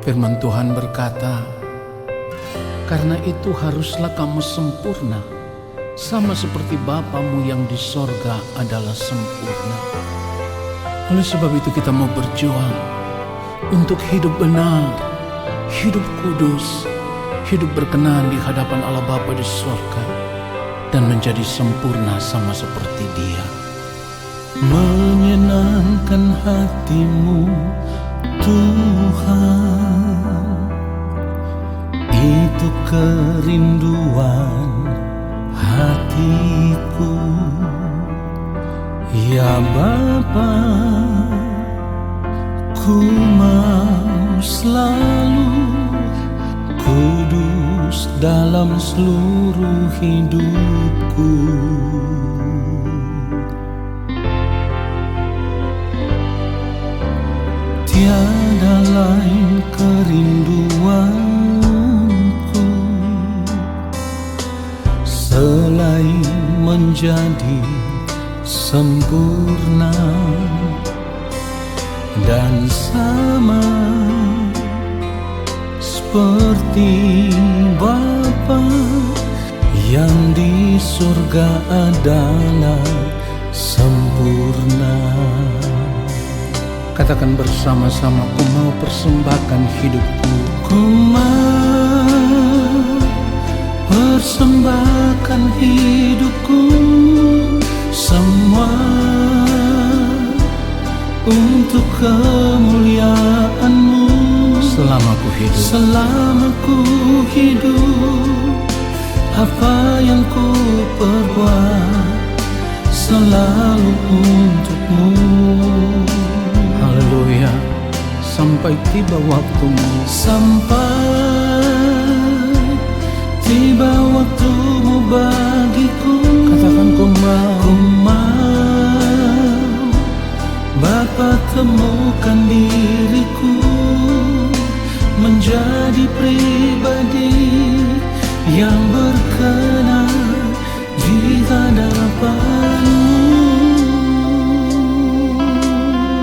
Firman Tuhan berkata, karena itu haruslah kamu sempurna, sama seperti Bapamu yang di sorga adalah sempurna. Oleh sebab itu kita mau berjuang untuk hidup benar, hidup kudus, hidup berkenan di hadapan Allah Bapa di sorga, dan menjadi sempurna sama seperti Dia. Menyenangkan hatimu Tuhan, itu kerinduan hatiku. Ya Bapa, ku mau selalu kudus dalam seluruh hidupku. Tiada lain kerinduanku selain menjadi sempurna dan sama seperti Bapa yang di surga adalah sempurna. Katakan bersama-sama, ku mau persembahkan hidupku. Ku mau persembahkan hidupku semua untuk kemuliaan-Mu. Selama ku hidup, selama ku hidup, apa yang ku perbuat selalu untuk-Mu. haleluya, sampai tiba waktumu. Sampai tiba waktumu bagiku. Katakan ku mau Bapa, temukan diriku menjadi pribadi yang berkenan di hadapan-Mu.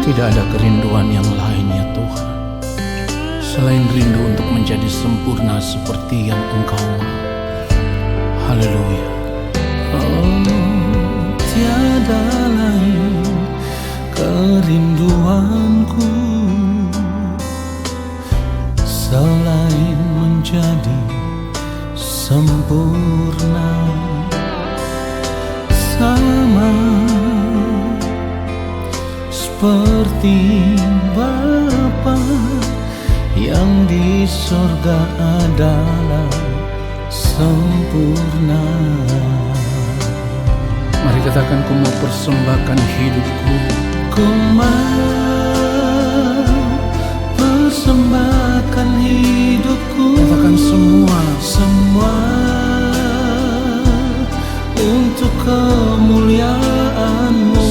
Tidak ada kerinduan yang lain ya Tuhan, selain rindu untuk menjadi sempurna seperti yang Engkau mau. Haleluya. Oh, tiada lain kerinduanku selain menjadi sempurna sama seperti Bapa yang di sorga adalah sempurna. Mari katakan, ku mau persembahkan hidupku. Ku mau persembahkan hidupku. Katakan semua untuk kemuliaan-Mu.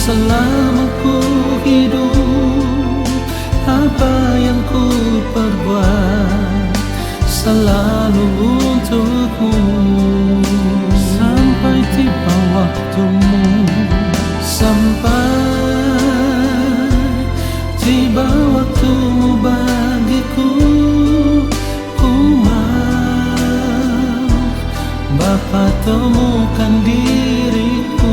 Selama ku hidup, apa yang ku perbuat selalu untuk-Mu. Sampai tiba waktumu, sampai tiba waktumu bagiku. Ku mau Bapa, temukan diriku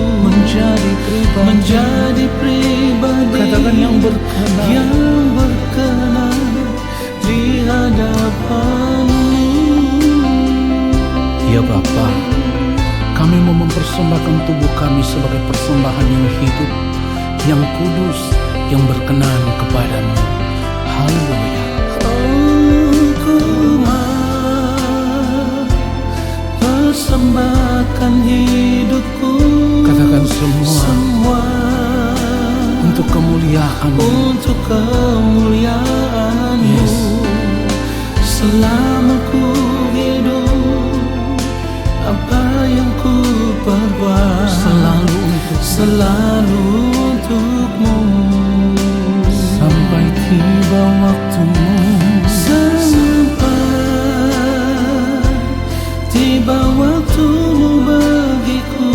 menjadi pribadi Katakan yang berkenan di hadapan-Mu. Ya Bapa, kami mau mempersembahkan tubuh kami sebagai persembahan yang hidup, yang kudus, yang berkenan kepadamu. Haleluya. Ku mau persembahkan hidupku. Katakan semua untuk kemuliaan-Mu. Untuk kemuliaan-Mu. Yes. Selama ku hidup, apa yang ku perbuat selalu untuk-Mu. Sampai tiba waktumu, sampai tiba waktumu bagiku.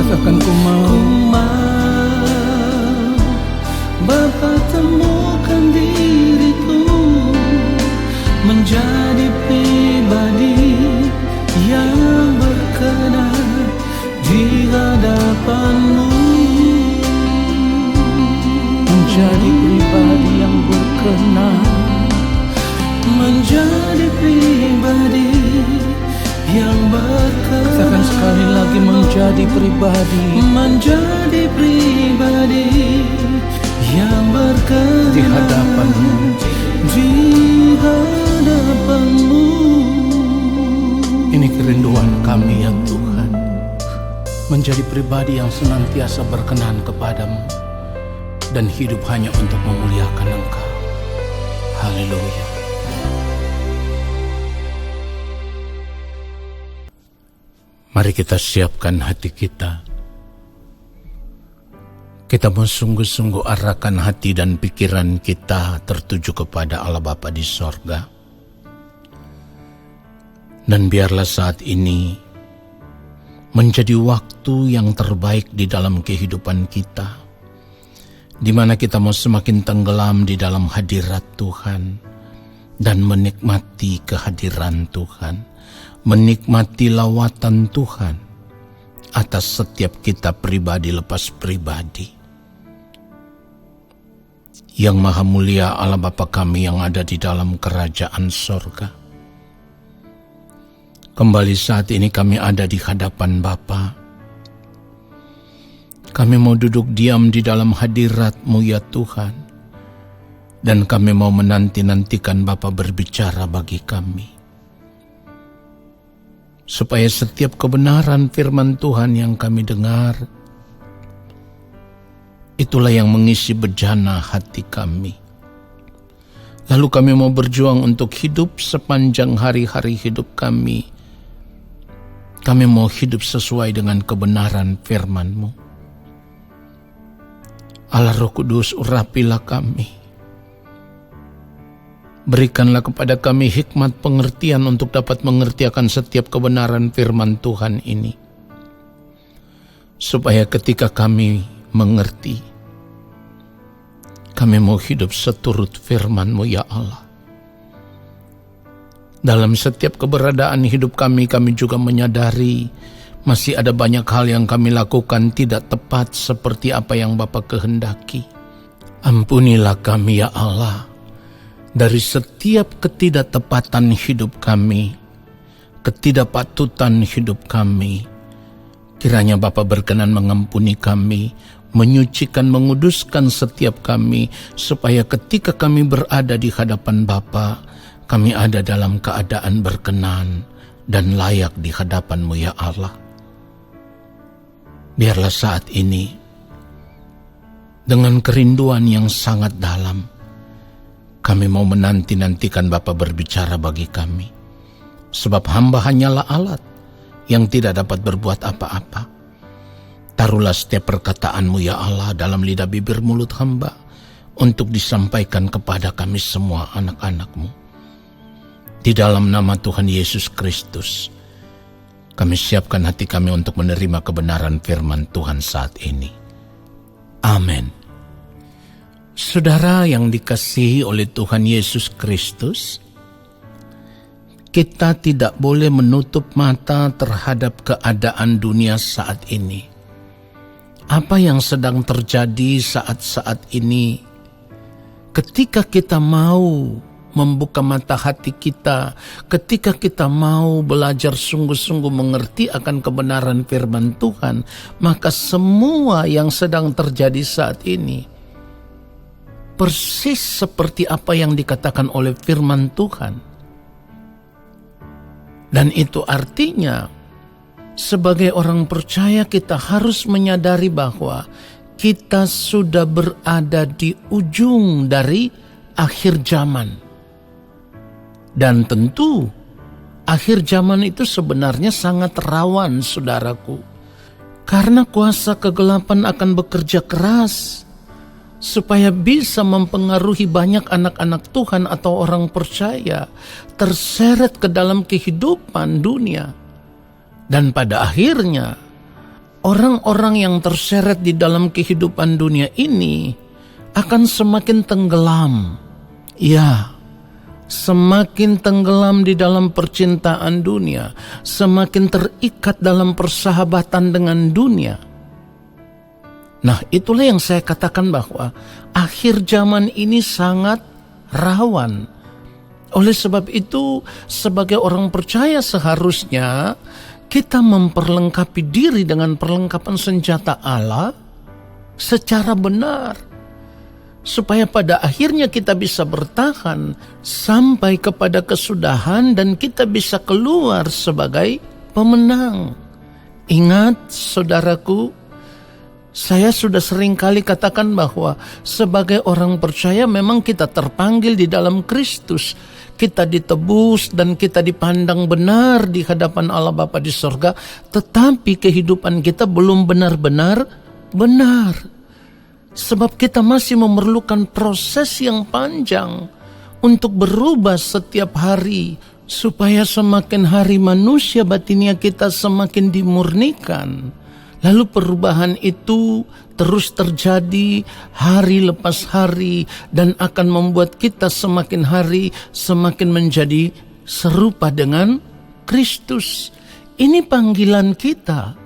katakan ku mau Bapa, temukan diriku sempurna, menjadi pribadi yang berkenan. Katakan sekali lagi, menjadi pribadi yang berkenan di hadapan-Mu. di hadapan-Mu. Ini kerinduan kami ya Tuhan, menjadi pribadi yang senantiasa berkenan kepadamu dan hidup hanya untuk memuliakan Engkau. Haleluya. Mari kita siapkan hati kita. Kita mau sungguh-sungguh arahkan hati dan pikiran kita tertuju kepada Allah Bapa di sorga. Dan biarlah saat ini menjadi waktu yang terbaik di dalam kehidupan kita, di mana kita mau semakin tenggelam di dalam hadirat Tuhan dan menikmati kehadiran Tuhan, menikmati lawatan Tuhan atas setiap kita pribadi lepas pribadi. Yang Maha Mulia Allah Bapa kami yang ada di dalam kerajaan sorga, kembali saat ini kami ada di hadapan Bapa. Kami mau duduk diam di dalam hadirat-Mu ya Tuhan, dan kami mau menanti-nantikan Bapa berbicara bagi kami, supaya setiap kebenaran firman Tuhan yang kami dengar, itulah yang mengisi bejana hati kami. Lalu kami mau berjuang untuk hidup sepanjang hari-hari hidup kami. Kami mau hidup sesuai dengan kebenaran firman-Mu. Allah Roh Kudus, urapilah kami. Berikanlah kepada kami hikmat pengertian untuk dapat mengerti akan setiap kebenaran firman Tuhan ini. Supaya ketika kami mengerti, kami mau hidup seturut firman-Mu ya Allah. Dalam setiap keberadaan hidup kami juga menyadari masih ada banyak hal yang kami lakukan tidak tepat seperti apa yang Bapa kehendaki. Ampunilah kami ya Allah dari setiap ketidaktepatan hidup kami, ketidakpatutan hidup kami. Kiranya Bapa berkenan mengampuni kami, menyucikan, menguduskan setiap kami, supaya ketika kami berada di hadapan Bapa, kami ada dalam keadaan berkenan dan layak di hadapan-Mu ya Allah. Biarlah saat ini, dengan kerinduan yang sangat dalam, kami mau menanti-nantikan Bapa berbicara bagi kami. Sebab hamba hanyalah alat yang tidak dapat berbuat apa-apa. Taruhlah setiap perkataan-Mu ya Allah dalam lidah bibir mulut hamba, untuk disampaikan kepada kami semua anak-anak-Mu. Di dalam nama Tuhan Yesus Kristus, kami siapkan hati kami untuk menerima kebenaran firman Tuhan saat ini. Amin. Saudara yang dikasihi oleh Tuhan Yesus Kristus, kita tidak boleh menutup mata terhadap keadaan dunia saat ini. Apa yang sedang terjadi saat-saat ini, ketika kita mau membuka mata hati kita, ketika kita mau belajar sungguh-sungguh mengerti akan kebenaran firman Tuhan, maka semua yang sedang terjadi saat ini persis seperti apa yang dikatakan oleh firman Tuhan. Dan itu artinya, sebagai orang percaya kita harus menyadari bahwa kita sudah berada di ujung dari akhir zaman. Dan tentu akhir zaman itu sebenarnya sangat rawan, saudaraku. Karena kuasa kegelapan akan bekerja keras supaya bisa mempengaruhi banyak anak-anak Tuhan atau orang percaya terseret ke dalam kehidupan dunia. Dan pada akhirnya orang-orang yang terseret di dalam kehidupan dunia ini akan semakin tenggelam. Ya, semakin tenggelam di dalam percintaan dunia, semakin terikat dalam persahabatan dengan dunia. Nah, itulah yang saya katakan bahwa akhir zaman ini sangat rawan. Oleh sebab itu, sebagai orang percaya seharusnya kita memperlengkapi diri dengan perlengkapan senjata Allah secara benar, supaya pada akhirnya kita bisa bertahan sampai kepada kesudahan dan kita bisa keluar sebagai pemenang. Ingat saudaraku, saya sudah sering kali katakan bahwa sebagai orang percaya memang kita terpanggil di dalam Kristus. Kita ditebus dan kita dipandang benar di hadapan Allah Bapa di sorga. Tetapi kehidupan kita belum benar-benar benar. Sebab kita masih memerlukan proses yang panjang untuk berubah setiap hari. Supaya semakin hari manusia batinnya kita semakin dimurnikan. Lalu perubahan itu terus terjadi hari lepas hari dan akan membuat kita semakin hari semakin menjadi serupa dengan Kristus. Ini panggilan kita.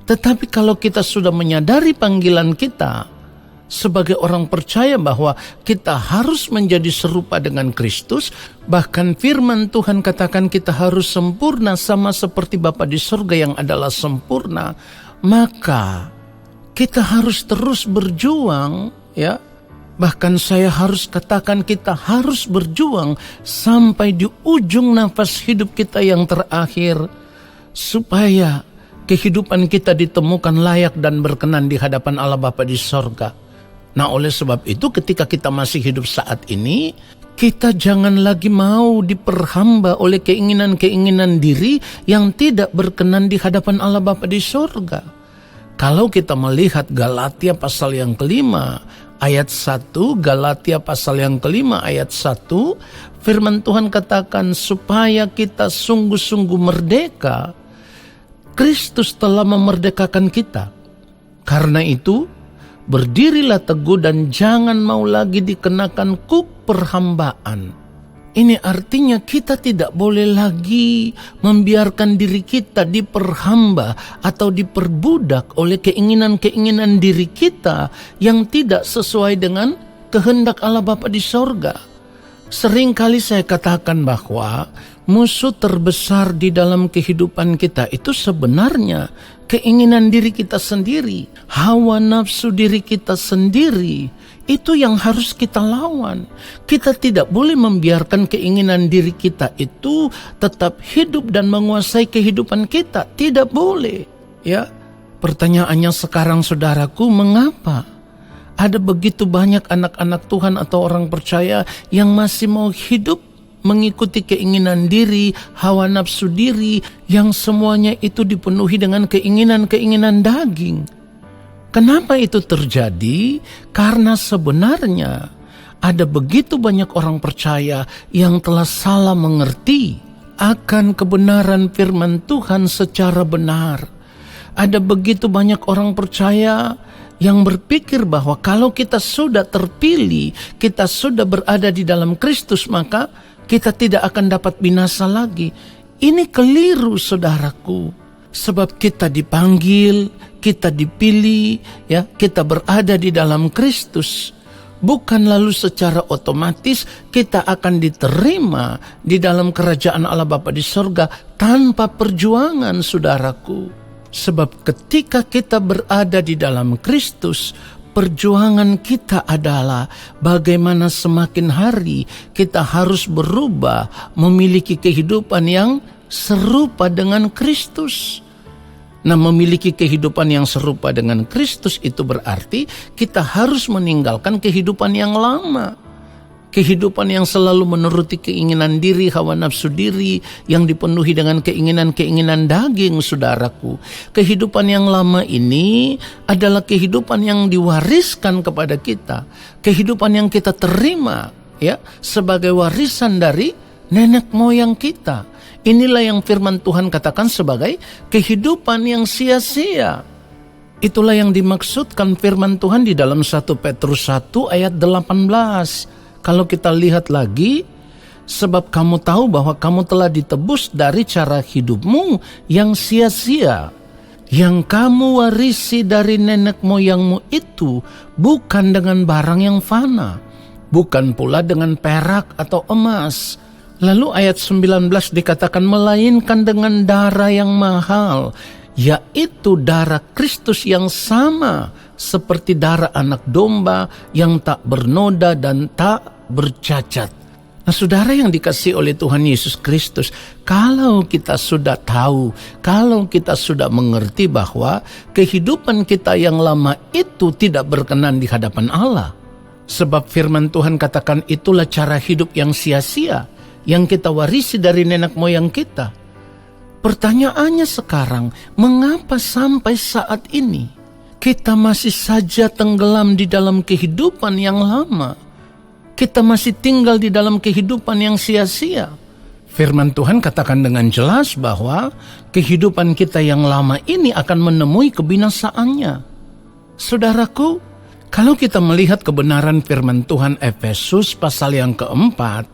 Tetapi kalau kita sudah menyadari panggilan kita sebagai orang percaya bahwa kita harus menjadi serupa dengan Kristus, bahkan firman Tuhan katakan kita harus sempurna sama seperti Bapa di surga yang adalah sempurna, maka kita harus terus berjuang, ya. Bahkan saya harus katakan kita harus berjuang sampai di ujung nafas hidup kita yang terakhir, supaya kehidupan kita ditemukan layak dan berkenan di hadapan Allah Bapa di sorga. Nah, oleh sebab itu ketika kita masih hidup saat ini, kita jangan lagi mau diperhamba oleh keinginan-keinginan diri yang tidak berkenan di hadapan Allah Bapa di sorga. Kalau kita melihat Galatia pasal yang kelima ayat 1, Galatia pasal yang kelima ayat 1, firman Tuhan katakan supaya kita sungguh-sungguh merdeka, Kristus telah memerdekakan kita. Karena itu, berdirilah teguh dan jangan mau lagi dikenakan kuk perhambaan. Ini artinya kita tidak boleh lagi membiarkan diri kita diperhamba atau diperbudak oleh keinginan-keinginan diri kita yang tidak sesuai dengan kehendak Allah Bapa di sorga. Sering kali saya katakan bahwa musuh terbesar di dalam kehidupan kita itu sebenarnya keinginan diri kita sendiri, hawa nafsu diri kita sendiri. Itu yang harus kita lawan. Kita tidak boleh membiarkan keinginan diri kita itu tetap hidup dan menguasai kehidupan kita. Tidak boleh. Ya, pertanyaannya sekarang saudaraku, mengapa ada begitu banyak anak-anak Tuhan atau orang percaya yang masih mau hidup mengikuti keinginan diri, hawa nafsu diri, yang semuanya itu dipenuhi dengan keinginan-keinginan daging? Kenapa itu terjadi? Karena sebenarnya ada begitu banyak orang percaya yang telah salah mengerti akan kebenaran firman Tuhan secara benar. Ada begitu banyak orang percaya yang berpikir bahwa kalau kita sudah terpilih, kita sudah berada di dalam Kristus, maka kita tidak akan dapat binasa lagi. Ini keliru saudaraku. Sebab kita dipanggil, kita dipilih, ya, kita berada di dalam Kristus. Bukan lalu secara otomatis kita akan diterima di dalam kerajaan Allah Bapa di sorga tanpa perjuangan, saudaraku. Sebab ketika kita berada di dalam Kristus, perjuangan kita adalah bagaimana semakin hari kita harus berubah, memiliki kehidupan yang serupa dengan Kristus. Nah, memiliki kehidupan yang serupa dengan Kristus itu berarti kita harus meninggalkan kehidupan yang lama. Kehidupan yang selalu menuruti keinginan diri, hawa nafsu diri, yang dipenuhi dengan keinginan-keinginan daging, saudaraku. Kehidupan yang lama ini adalah kehidupan yang diwariskan kepada kita. Kehidupan yang kita terima, ya, sebagai warisan dari nenek moyang kita. Inilah yang firman Tuhan katakan sebagai kehidupan yang sia-sia. Itulah yang dimaksudkan firman Tuhan di dalam 1 Petrus 1 ayat 18. Kalau kita lihat lagi, sebab kamu tahu bahwa kamu telah ditebus dari cara hidupmu yang sia-sia, yang kamu warisi dari nenek moyangmu itu, bukan dengan barang yang fana, bukan pula dengan perak atau emas. Lalu ayat 19 dikatakan melainkan dengan darah yang mahal, yaitu darah Kristus yang sama seperti darah anak domba yang tak bernoda dan tak bercacat. Nah, saudara yang dikasihi oleh Tuhan Yesus Kristus, kalau kita sudah tahu, kalau kita sudah mengerti bahwa kehidupan kita yang lama itu tidak berkenan di hadapan Allah. Sebab firman Tuhan katakan itulah cara hidup yang sia-sia, yang kita warisi dari nenek moyang kita. Pertanyaannya sekarang, mengapa sampai saat ini kita masih saja tenggelam di dalam kehidupan yang lama? Kita masih tinggal di dalam kehidupan yang sia-sia. Firman Tuhan katakan dengan jelas bahwa kehidupan kita yang lama ini akan menemui kebinasaannya. Saudaraku, kalau kita melihat kebenaran firman Tuhan Efesus pasal yang keempat,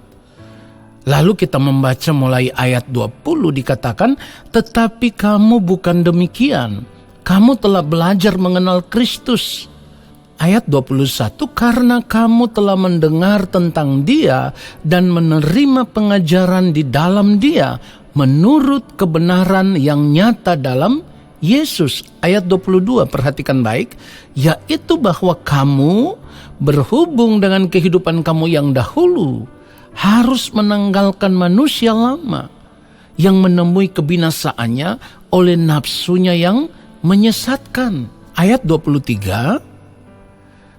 lalu kita membaca mulai ayat 20 dikatakan, tetapi kamu bukan demikian, kamu telah belajar mengenal Kristus. Ayat 21, karena kamu telah mendengar tentang Dia dan menerima pengajaran di dalam Dia menurut kebenaran yang nyata dalam Yesus. Ayat 22, perhatikan baik, yaitu bahwa kamu berhubung dengan kehidupan kamu yang dahulu harus menanggalkan manusia lama yang menemui kebinasaannya oleh nafsunya yang menyesatkan. Ayat 23,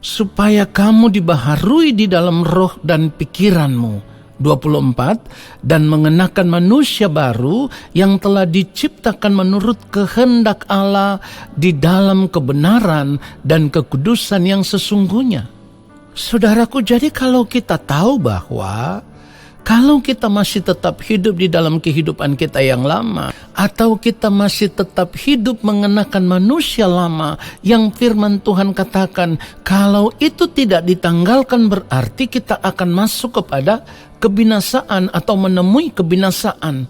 supaya kamu dibaharui di dalam roh dan pikiranmu. 24, dan mengenakan manusia baru yang telah diciptakan menurut kehendak Allah di dalam kebenaran dan kekudusan yang sesungguhnya. Saudaraku, jadi kalau kita tahu bahwa kalau kita masih tetap hidup di dalam kehidupan kita yang lama, atau kita masih tetap hidup mengenakan manusia lama yang firman Tuhan katakan, kalau itu tidak ditanggalkan berarti kita akan masuk kepada kebinasaan atau menemui kebinasaan.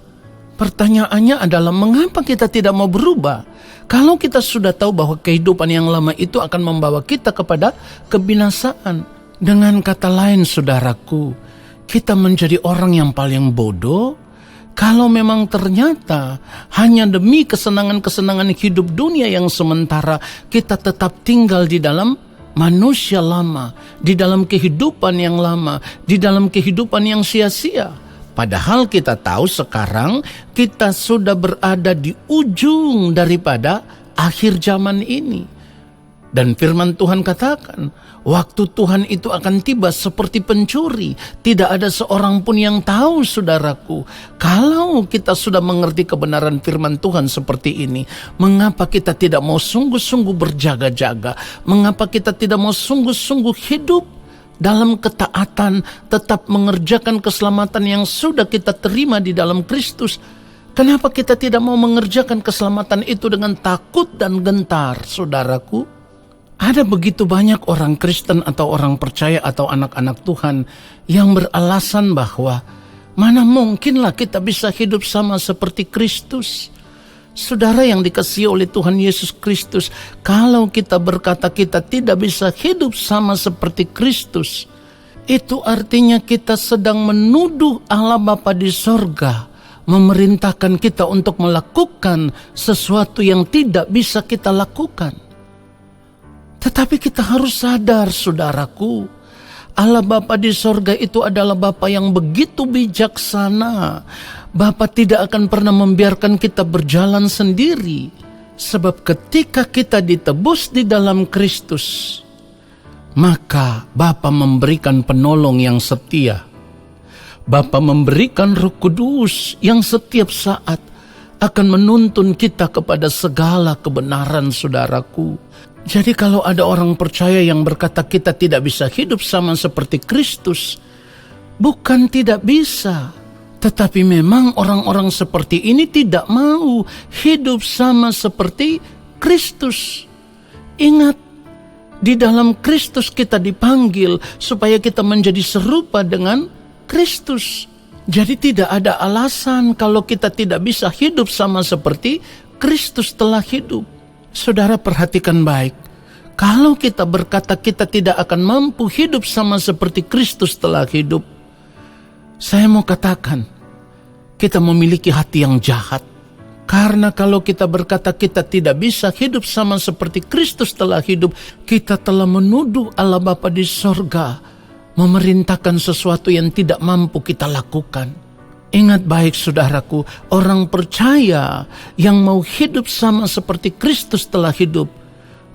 Pertanyaannya adalah mengapa kita tidak mau berubah? Kalau kita sudah tahu bahwa kehidupan yang lama itu akan membawa kita kepada kebinasaan. Dengan kata lain, saudaraku, kita menjadi orang yang paling bodoh kalau memang ternyata hanya demi kesenangan-kesenangan hidup dunia yang sementara kita tetap tinggal di dalam manusia lama, di dalam kehidupan yang lama, di dalam kehidupan yang sia-sia. Padahal kita tahu sekarang kita sudah berada di ujung daripada akhir zaman ini. Dan firman Tuhan katakan, waktu Tuhan itu akan tiba seperti pencuri. Tidak ada seorang pun yang tahu, saudaraku. Kalau kita sudah mengerti kebenaran firman Tuhan seperti ini, mengapa kita tidak mau sungguh-sungguh berjaga-jaga? Mengapa kita tidak mau sungguh-sungguh hidup dalam ketaatan, tetap mengerjakan keselamatan yang sudah kita terima di dalam Kristus? Kenapa kita tidak mau mengerjakan keselamatan itu dengan takut dan gentar, saudaraku? Ada begitu banyak orang Kristen atau orang percaya atau anak-anak Tuhan yang beralasan bahwa mana mungkinlah kita bisa hidup sama seperti Kristus. Saudara yang dikasihi oleh Tuhan Yesus Kristus, kalau kita berkata kita tidak bisa hidup sama seperti Kristus, itu artinya kita sedang menuduh Allah Bapa di sorga, memerintahkan kita untuk melakukan sesuatu yang tidak bisa kita lakukan. Tetapi kita harus sadar, saudaraku, Allah Bapa di sorga itu adalah Bapa yang begitu bijaksana. Bapa tidak akan pernah membiarkan kita berjalan sendiri. Sebab ketika kita ditebus di dalam Kristus, maka Bapa memberikan penolong yang setia. Bapa memberikan Roh Kudus yang setiap saat akan menuntun kita kepada segala kebenaran, saudaraku. Jadi kalau ada orang percaya yang berkata kita tidak bisa hidup sama seperti Kristus, bukan tidak bisa, tetapi memang orang-orang seperti ini tidak mau hidup sama seperti Kristus. Ingat, di dalam Kristus kita dipanggil supaya kita menjadi serupa dengan Kristus. Jadi tidak ada alasan kalau kita tidak bisa hidup sama seperti Kristus telah hidup. Saudara perhatikan baik, Kalau kita berkata kita tidak akan mampu hidup sama seperti Kristus telah hidup, saya mau katakan, kita memiliki hati yang jahat. Karena kalau kita berkata kita tidak bisa hidup sama seperti Kristus telah hidup, kita telah menuduh Allah Bapa di sorga, memerintahkan sesuatu yang tidak mampu kita lakukan. Ingat baik saudaraku, orang percaya yang mau hidup sama seperti Kristus telah hidup,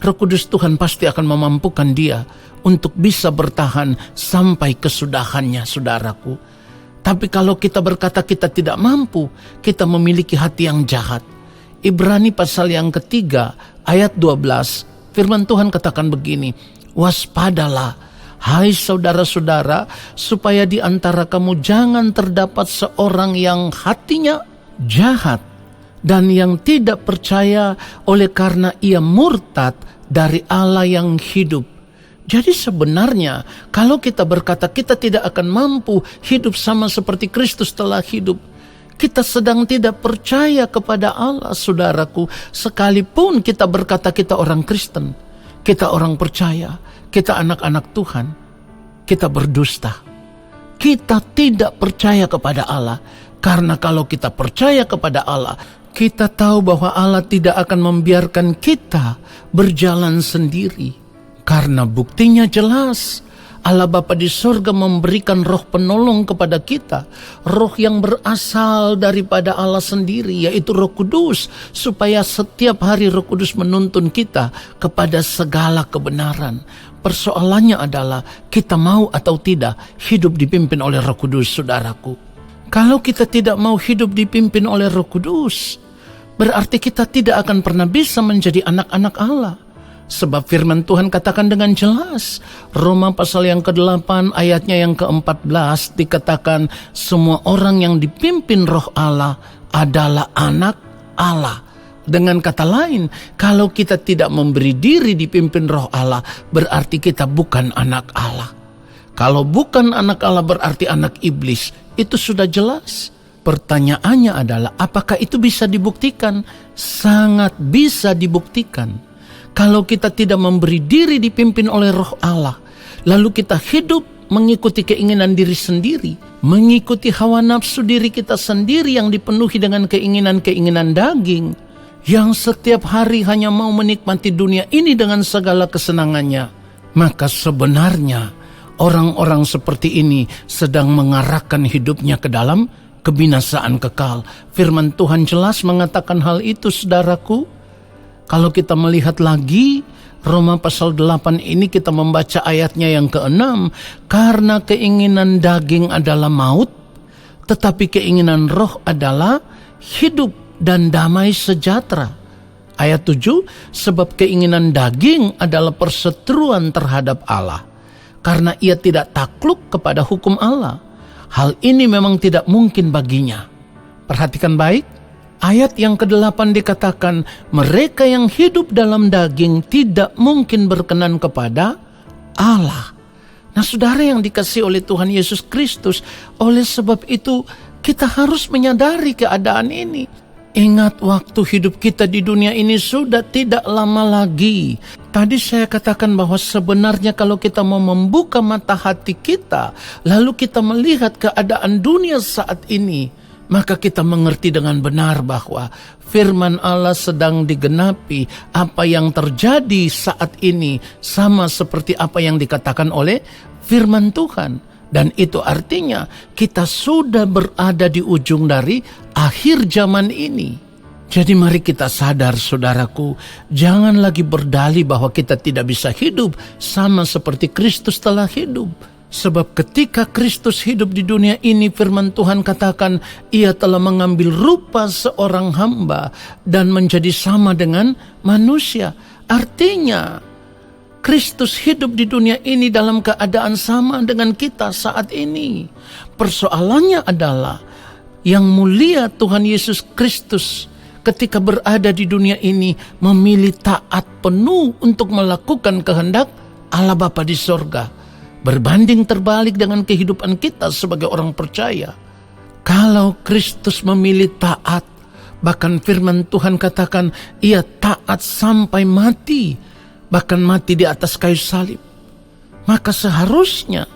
Roh Kudus Tuhan pasti akan memampukan dia untuk bisa bertahan sampai kesudahannya, saudaraku. Tapi kalau kita berkata kita tidak mampu, kita memiliki hati yang jahat. Ibrani pasal yang ketiga, ayat 12, firman Tuhan katakan begini, waspadalah, hai saudara-saudara, supaya di antara kamu jangan terdapat seorang yang hatinya jahat dan yang tidak percaya oleh karena ia murtad dari Allah yang hidup. Jadi sebenarnya kalau kita berkata kita tidak akan mampu hidup sama seperti Kristus telah hidup, kita sedang tidak percaya kepada Allah, saudaraku. Sekalipun kita berkata kita orang Kristen, kita orang percaya, kita anak-anak Tuhan, kita berdusta. Kita tidak percaya kepada Allah. Karena kalau kita percaya kepada Allah, kita tahu bahwa Allah tidak akan membiarkan kita berjalan sendiri. Karena buktinya jelas, Allah Bapa di sorga memberikan roh penolong kepada kita. Roh yang berasal daripada Allah sendiri, yaitu Roh Kudus. Supaya setiap hari Roh Kudus menuntun kita kepada segala kebenaran. Persoalannya adalah kita mau atau tidak hidup dipimpin oleh Roh Kudus, saudaraku. Kalau kita tidak mau hidup dipimpin oleh Roh Kudus, berarti kita tidak akan pernah bisa menjadi anak-anak Allah. Sebab firman Tuhan katakan dengan jelas, Roma pasal yang ke-8 ayatnya yang ke-14 dikatakan, semua orang yang dipimpin roh Allah adalah anak Allah. Dengan kata lain, kalau kita tidak memberi diri dipimpin roh Allah, berarti kita bukan anak Allah. Kalau bukan anak Allah berarti anak iblis, itu sudah jelas. Pertanyaannya adalah, apakah itu bisa dibuktikan? Sangat bisa dibuktikan. Kalau kita tidak memberi diri dipimpin oleh roh Allah, lalu kita hidup mengikuti keinginan diri sendiri, mengikuti hawa nafsu diri kita sendiri yang dipenuhi dengan keinginan-keinginan daging, yang setiap hari hanya mau menikmati dunia ini dengan segala kesenangannya, maka sebenarnya orang-orang seperti ini sedang mengarahkan hidupnya ke dalam kebinasaan kekal. Firman Tuhan jelas mengatakan hal itu, saudaraku. Kalau kita melihat lagi Roma pasal 8 ini, kita membaca ayatnya yang ke-6. Karena keinginan daging adalah maut, tetapi keinginan roh adalah hidup dan damai sejahtera. Ayat 7, sebab keinginan daging adalah perseteruan terhadap Allah, karena ia tidak takluk kepada hukum Allah. Hal ini memang tidak mungkin baginya. Perhatikan baik. Ayat yang ke-8 dikatakan, mereka yang hidup dalam daging tidak mungkin berkenan kepada Allah. Nah, saudara yang dikasihi oleh Tuhan Yesus Kristus, oleh sebab itu kita harus menyadari keadaan ini. Ingat, waktu hidup kita di dunia ini sudah tidak lama lagi. Tadi saya katakan bahwa sebenarnya kalau kita mau membuka mata hati kita, lalu kita melihat keadaan dunia saat ini, maka kita mengerti dengan benar bahwa firman Allah sedang digenapi. Apa yang terjadi saat ini sama seperti apa yang dikatakan oleh firman Tuhan. Dan itu artinya kita sudah berada di ujung dari akhir zaman ini. Jadi mari kita sadar, saudaraku, jangan lagi berdalih bahwa kita tidak bisa hidup sama seperti Kristus telah hidup. Sebab ketika Kristus hidup di dunia ini, firman Tuhan katakan, ia telah mengambil rupa seorang hamba dan menjadi sama dengan manusia. Artinya, Kristus hidup di dunia ini dalam keadaan sama dengan kita saat ini. Persoalannya adalah, yang mulia Tuhan Yesus Kristus ketika berada di dunia ini memilih taat penuh untuk melakukan kehendak Allah Bapa di sorga. Berbanding terbalik dengan kehidupan kita sebagai orang percaya. Kalau Kristus memilih taat, bahkan firman Tuhan katakan ia taat sampai mati, bahkan mati di atas kayu salib. Maka seharusnya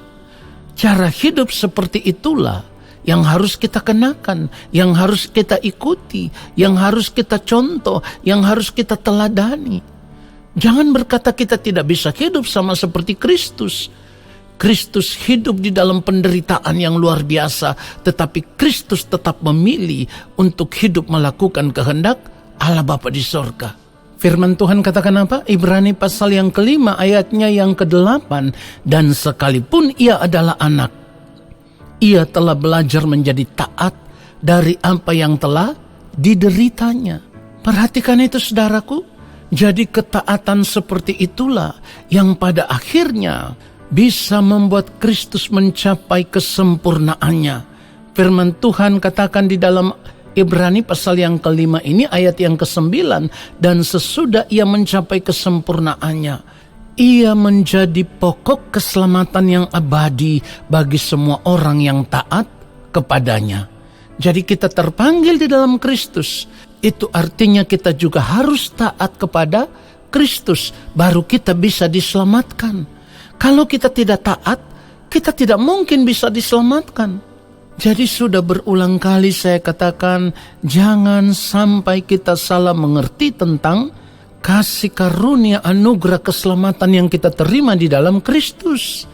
cara hidup seperti itulah yang harus kita kenakan, yang harus kita ikuti, yang harus kita contoh, yang harus kita teladani. Jangan berkata kita tidak bisa hidup sama seperti Kristus. Kristus hidup di dalam penderitaan yang luar biasa, tetapi Kristus tetap memilih untuk hidup melakukan kehendak Allah Bapa di sorga. Firman Tuhan katakan apa? Ibrani pasal yang ke-5 ayatnya yang ke-8. Dan sekalipun ia adalah anak, ia telah belajar menjadi taat dari apa yang telah dideritanya. Perhatikan itu saudaraku. Jadi ketaatan seperti itulah yang pada akhirnya bisa membuat Kristus mencapai kesempurnaannya. Firman Tuhan katakan di dalam Ibrani pasal yang ke-5 ini ayat yang ke-9. Dan sesudah ia mencapai kesempurnaannya, ia menjadi pokok keselamatan yang abadi bagi semua orang yang taat kepadanya. Jadi kita terpanggil di dalam Kristus. Itu artinya kita juga harus taat kepada Kristus. Baru kita bisa diselamatkan. Kalau kita tidak taat, kita tidak mungkin bisa diselamatkan. Jadi sudah berulang kali saya katakan, jangan sampai kita salah mengerti tentang kasih karunia anugerah keselamatan yang kita terima di dalam Kristus.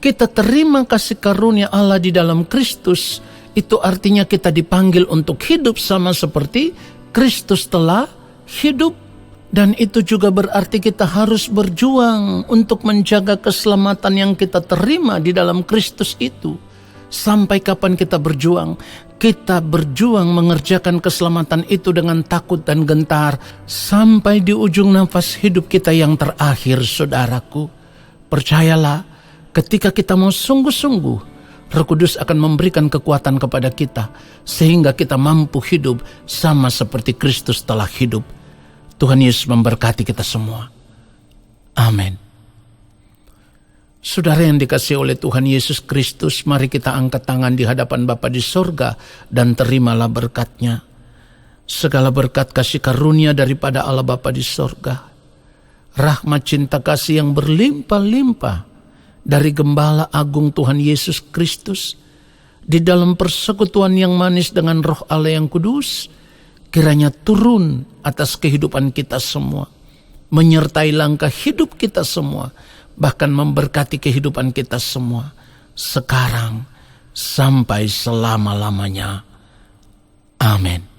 Kita terima kasih karunia Allah di dalam Kristus. Itu artinya kita dipanggil untuk hidup sama seperti Kristus telah hidup. Dan itu juga berarti kita harus berjuang untuk menjaga keselamatan yang kita terima di dalam Kristus itu. Sampai kapan kita berjuang? Kita berjuang mengerjakan keselamatan itu dengan takut dan gentar sampai di ujung nafas hidup kita yang terakhir, saudaraku. Percayalah, ketika kita mau sungguh-sungguh, Roh Kudus akan memberikan kekuatan kepada kita sehingga kita mampu hidup sama seperti Kristus telah hidup. Tuhan Yesus memberkati kita semua. Amin. Saudara yang dikasihi oleh Tuhan Yesus Kristus, mari kita angkat tangan di hadapan Bapa di sorga dan terimalah berkat-Nya. Segala berkat kasih karunia daripada Allah Bapa di sorga, rahmat cinta kasih yang berlimpah-limpah dari Gembala Agung Tuhan Yesus Kristus, di dalam persekutuan yang manis dengan Roh Allah yang kudus, kiranya turun atas kehidupan kita semua, menyertai langkah hidup kita semua, bahkan memberkati kehidupan kita semua, sekarang sampai selama-lamanya. Amin.